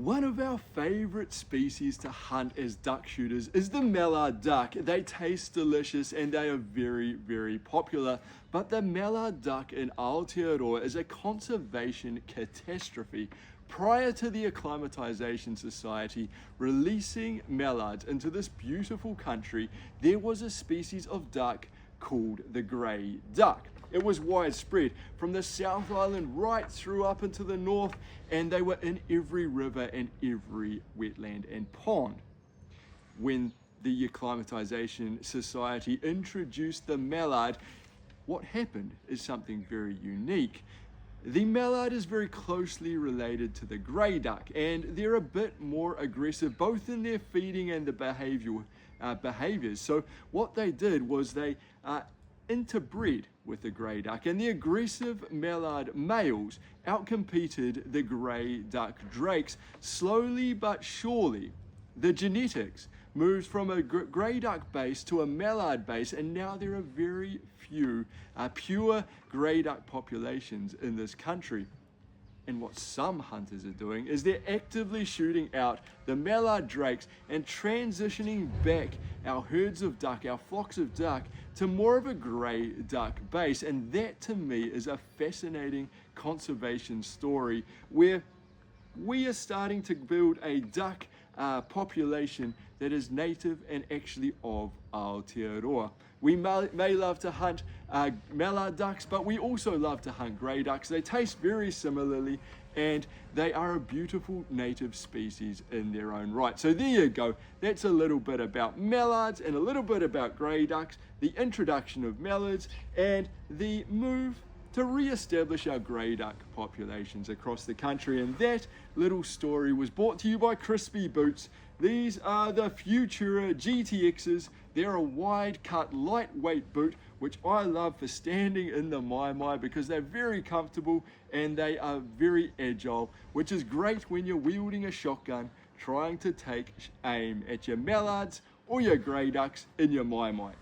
One of our favorite species to hunt as duck shooters is the mallard duck. They taste delicious and they are very, very popular. But the mallard duck in Aotearoa is a conservation catastrophe. Prior to the Acclimatization Society releasing mallards into this beautiful country, there was a species of duck called the grey duck. It was widespread from the South Island right through up into the north, and they were in every river and every wetland and pond. When the Acclimatization Society introduced the mallard, what happened is something very unique. The mallard is very closely related to the grey duck, and they're a bit more aggressive both in their feeding and the behaviors. So what they did was they interbred with the grey duck, and the aggressive mallard males outcompeted the grey duck drakes. Slowly but surely, the genetics moved from a grey duck base to a mallard base, and now there are very few pure grey duck populations in this country. And what some hunters are doing is they're actively shooting out the mallard drakes and transitioning back our herds of duck, our flocks of duck, to more of a grey duck base. And that to me is a fascinating conservation story where we are starting to build a duck population that is native and actually of Aotearoa. We may love to hunt mallard ducks, but we also love to hunt grey ducks. They taste very similarly, and they are a beautiful native species in their own right. So there you go. That's a little bit about mallards and a little bit about grey ducks, the introduction of mallards, and the move to re-establish our grey duck populations across the country. And that little story was brought to you by Crispy Boots. These are the Futura GTXs. They're a wide cut, lightweight boot, which I love for standing in the mai because they're very comfortable and they are very agile, which is great when you're wielding a shotgun, trying to take aim at your mallards or your grey ducks in your mai.